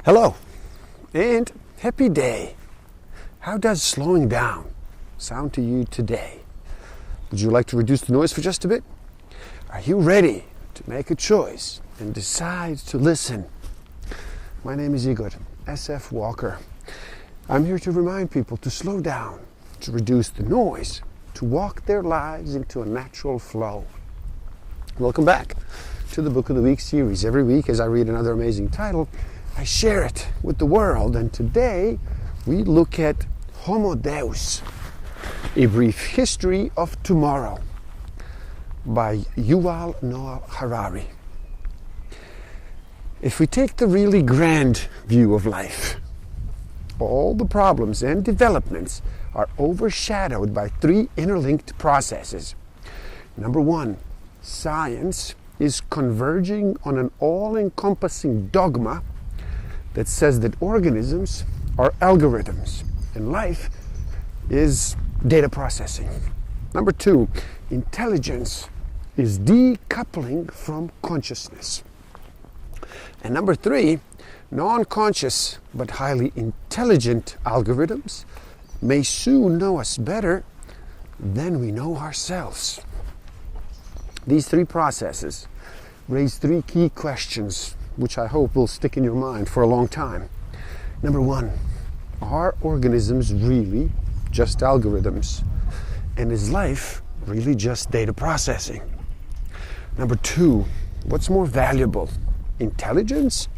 Hello and happy day. How does slowing down sound to you today? Would you like to reduce the noise for just a bit? Are you ready to make a choice and decide to listen? My name is Igor S.F. Walker. I'm here to remind people to slow down, to reduce the noise, to walk their lives into a natural flow. Welcome back to the Book of the Week series. Every week as I read another amazing title, I share it with the world, and today we look at Homo Deus, A Brief History of Tomorrow by Yuval Harari. If we take the really grand view of life, all the problems and developments are overshadowed by three interlinked processes. Number one, science is converging on an all-encompassing dogma that says that organisms are algorithms and life is data processing. Number two, intelligence is decoupling from consciousness. And number three, non-conscious but highly intelligent algorithms may soon know us better than we know ourselves. These three processes raise three key questions which I hope will stick in your mind for a long time. Number one, are organisms really just algorithms? And is life really just data processing? Number two, what's more valuable, intelligence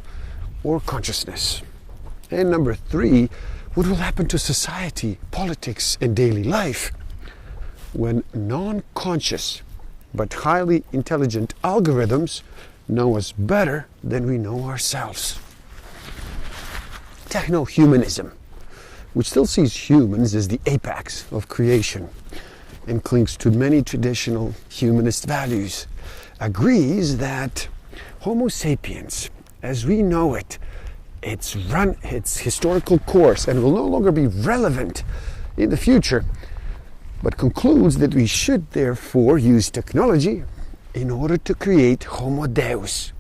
or consciousness? And number three, what will happen to society, politics, and daily life when non-conscious but highly intelligent algorithms know us better than we know ourselves? Techno Humanism, which still sees humans as the apex of creation and clings to many traditional humanist values, agrees that Homo sapiens, as we know it, it's run its historical course and will no longer be relevant in the future, but concludes that we should therefore use technology in order to create Homo Deus,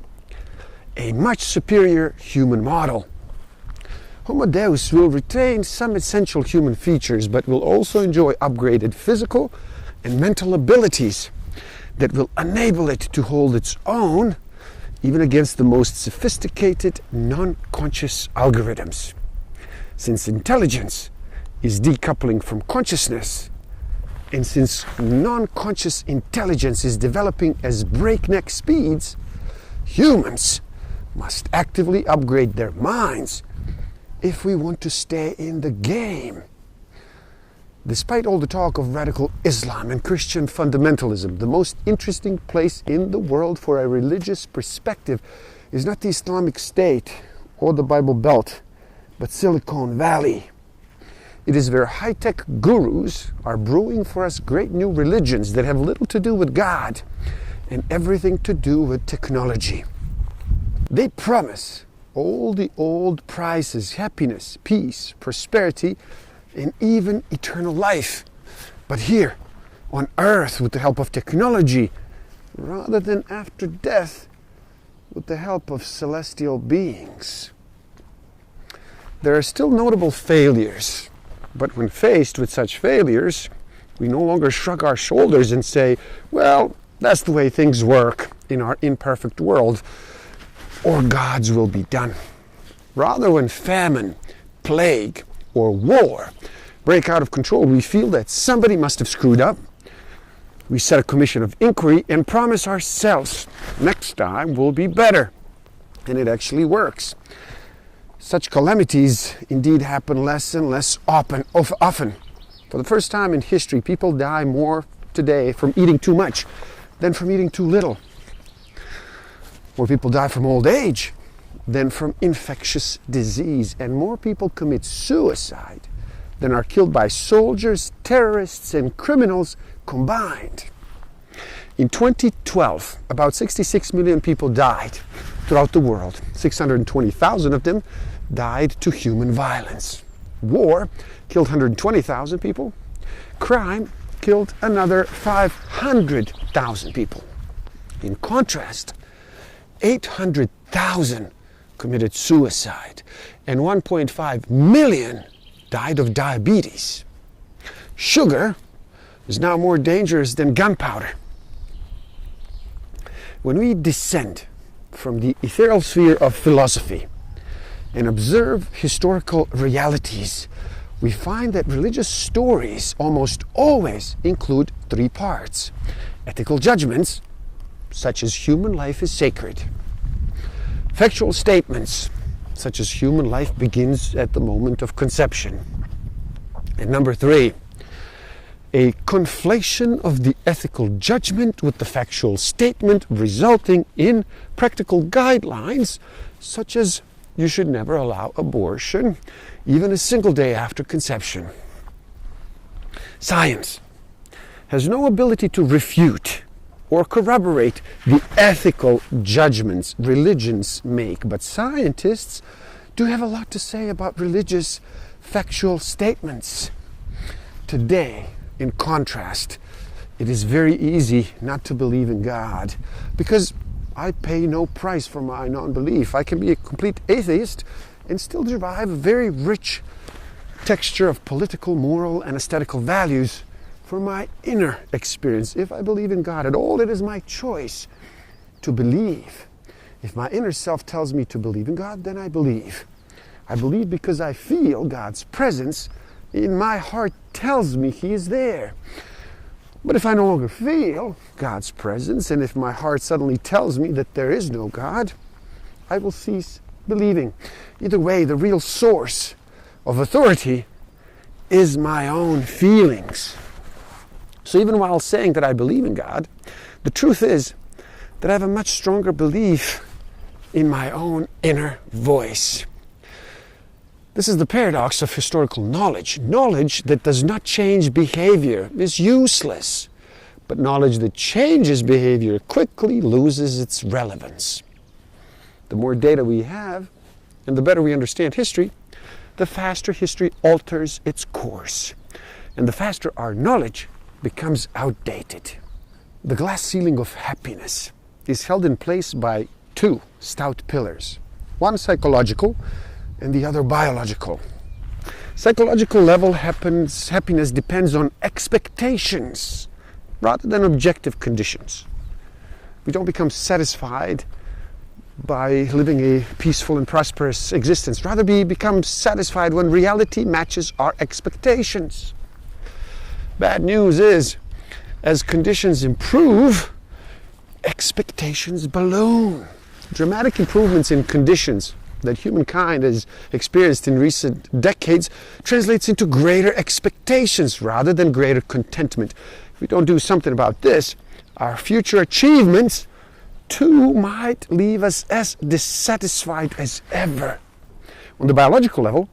a much superior human model. Homo Deus will retain some essential human features, but will also enjoy upgraded physical and mental abilities that will enable it to hold its own even against the most sophisticated non-conscious algorithms. Since intelligence is decoupling from consciousness, and since non-conscious intelligence is developing as breakneck speeds, humans must actively upgrade their minds if we want to stay in the game. Despite all the talk of radical Islam and Christian fundamentalism, the most interesting place in the world for a religious perspective is not the Islamic State or the Bible Belt, but Silicon Valley. It is where high-tech gurus are brewing for us great new religions that have little to do with God and everything to do with technology. They promise all the old prizes, happiness, peace, prosperity, and even eternal life. But here, on earth, with the help of technology, rather than after death, with the help of celestial beings. There are still notable failures. But when faced with such failures, we no longer shrug our shoulders and say, well, that's the way things work in our imperfect world, or God's will be done. Rather, when famine, plague, or war break out of control, we feel that somebody must have screwed up. We set a commission of inquiry and promise ourselves, next time will be better. And it actually works. Such calamities indeed happen less and less often. For the first time in history, people die more today from eating too much than from eating too little. More people die from old age than from infectious disease. And more people commit suicide than are killed by soldiers, terrorists, and criminals combined. In 2012, about 66 million people died throughout the world. 620,000 of them died to human violence. War killed 120,000 people. Crime killed another 500,000 people. In contrast, 800,000 committed suicide, and 1.5 million died of diabetes. Sugar is now more dangerous than gunpowder. When we descend from the ethereal sphere of philosophy and observe historical realities, we find that religious stories almost always include three parts: ethical judgments, such as human life is sacred; factual statements, such as human life begins at the moment of conception; and number three, a conflation of the ethical judgment with the factual statement, resulting in practical guidelines, such as you should never allow abortion, even a single day after conception. Science has no ability to refute or corroborate the ethical judgments religions make, but scientists do have a lot to say about religious factual statements. Today, in contrast, it is very easy not to believe in God because I pay no price for my non-belief. I can be a complete atheist and still derive a very rich texture of political, moral, and aesthetical values for my inner experience. If I believe in God at all, it is my choice to believe. If my inner self tells me to believe in God, then I believe. I believe because I feel God's presence in my heart tells me He is there. But if I no longer feel God's presence, and if my heart suddenly tells me that there is no God, I will cease believing. Either way, the real source of authority is my own feelings. So even while saying that I believe in God, the truth is that I have a much stronger belief in my own inner voice. This is the paradox of historical knowledge. Knowledge that does not change behavior is useless, but knowledge that changes behavior quickly loses its relevance. The more data we have, and the better we understand history, the faster history alters its course, and the faster our knowledge becomes outdated. The glass ceiling of happiness is held in place by two stout pillars, one psychological and the other biological. Psychological level happiness depends on expectations rather than objective conditions. We don't become satisfied by living a peaceful and prosperous existence. Rather, we become satisfied when reality matches our expectations. Bad news is, as conditions improve, expectations balloon. Dramatic improvements in conditions that humankind has experienced in recent decades translates into greater expectations rather than greater contentment. If we don't do something about this, our future achievements too might leave us as dissatisfied as ever. On the biological level,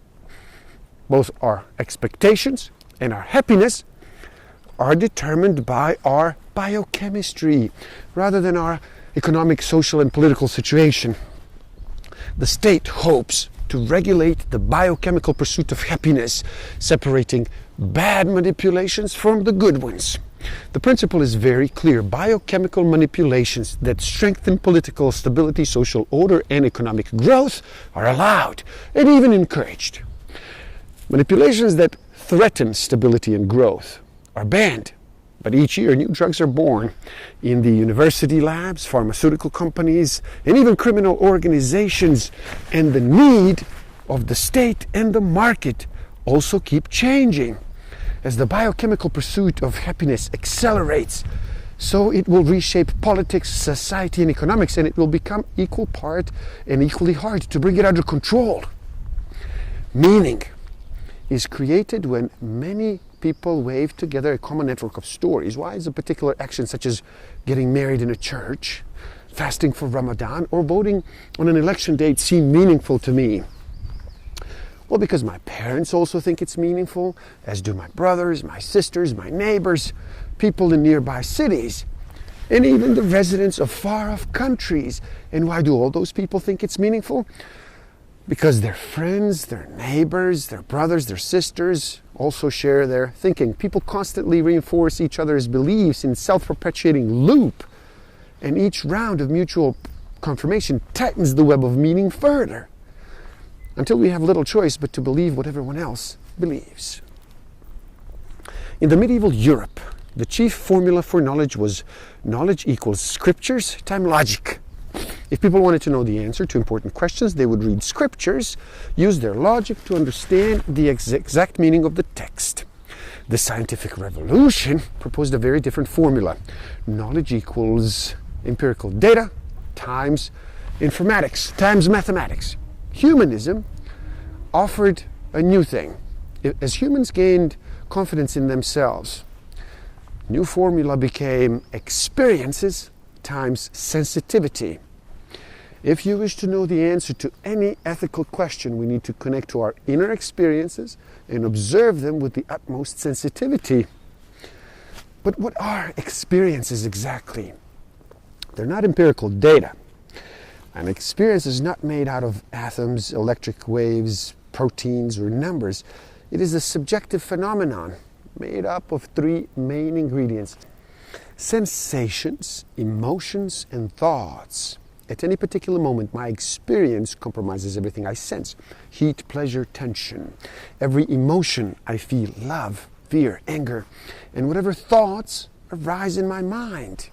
both our expectations and our happiness are determined by our biochemistry rather than our economic, social, and political situation. The state hopes to regulate the biochemical pursuit of happiness, separating bad manipulations from the good ones. The principle is very clear. Biochemical manipulations that strengthen political stability, social order, and economic growth are allowed and even encouraged. Manipulations that threaten stability and growth are banned. But each year, new drugs are born in the university labs, pharmaceutical companies, and even criminal organizations. And the need of the state and the market also keep changing. As the biochemical pursuit of happiness accelerates, so it will reshape politics, society, and economics, and it will become equal part and equally hard to bring it under control. Meaning is created when many people wave together a common network of stories. Why is a particular action, such as getting married in a church, fasting for Ramadan, or voting on an election date, seem meaningful to me? Well, because my parents also think it's meaningful, as do my brothers, my sisters, my neighbors, people in nearby cities, and even the residents of far-off countries. And why do all those people think it's meaningful? Because their friends, their neighbors, their brothers, their sisters also share their thinking. People constantly reinforce each other's beliefs in self-perpetuating loop, and each round of mutual confirmation tightens the web of meaning further, until we have little choice but to believe what everyone else believes. In the medieval Europe, the chief formula for knowledge was knowledge equals scriptures times logic. If people wanted to know the answer to important questions, they would read scriptures, use their logic to understand the exact meaning of the text. The scientific revolution proposed a very different formula. Knowledge equals empirical data times informatics times mathematics. Humanism offered a new thing. As humans gained confidence in themselves, new formula became experiences times sensitivity. If you wish to know the answer to any ethical question, we need to connect to our inner experiences and observe them with the utmost sensitivity. But what are experiences exactly? They're not empirical data. An experience is not made out of atoms, electric waves, proteins, or numbers. It is a subjective phenomenon made up of three main ingredients: sensations, emotions, and thoughts. At any particular moment, my experience compromises everything I sense: heat, pleasure, tension. Every emotion I feel: love, fear, anger, and whatever thoughts arise in my mind.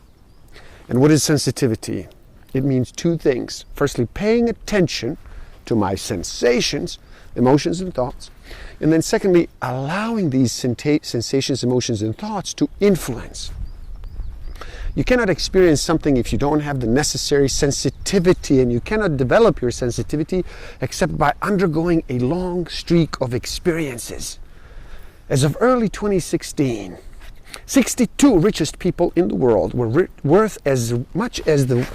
And what is sensitivity? It means two things. Firstly, paying attention to my sensations, emotions, and thoughts. And then secondly, allowing these sensations, emotions, and thoughts to influence. You cannot experience something if you don't have the necessary sensitivity, and you cannot develop your sensitivity except by undergoing a long streak of experiences. As of early 2016, 62 richest people in the world were worth as much as the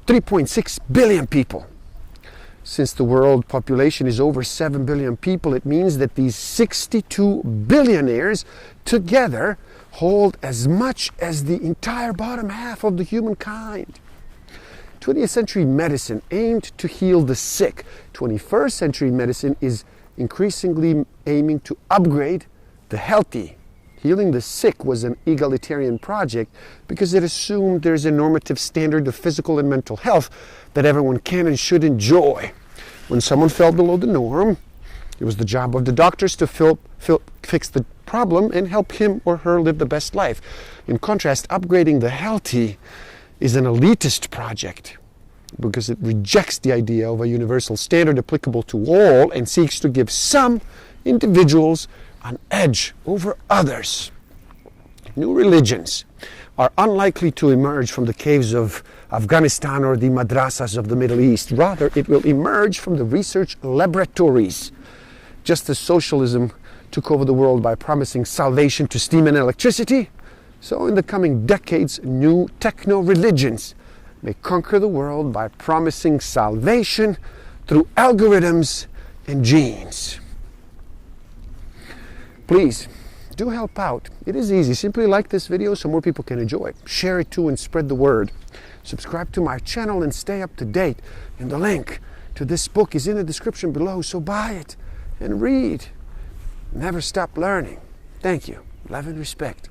3.6 billion people. Since the world population is over 7 billion people, it means that these 62 billionaires together hold as much as the entire bottom half of the humankind. 20th century medicine aimed to heal the sick. 21st century medicine is increasingly aiming to upgrade the healthy. Healing the sick was an egalitarian project because it assumed there's a normative standard of physical and mental health that everyone can and should enjoy. When someone fell below the norm, it was the job of the doctors to fix the problem and help him or her live the best life. In contrast, upgrading the healthy is an elitist project because it rejects the idea of a universal standard applicable to all and seeks to give some individuals an edge over others. New religions are unlikely to emerge from the caves of Afghanistan or the madrasas of the Middle East. Rather, it will emerge from the research laboratories. Just as socialism took over the world by promising salvation to steam and electricity, so in the coming decades, new techno-religions may conquer the world by promising salvation through algorithms and genes. Please, do help out. It is easy. Simply like this video so more people can enjoy it. Share it too and spread the word. Subscribe to my channel and stay up to date. And the link to this book is in the description below, so buy it and read. Never stop learning. Thank you. Love and respect.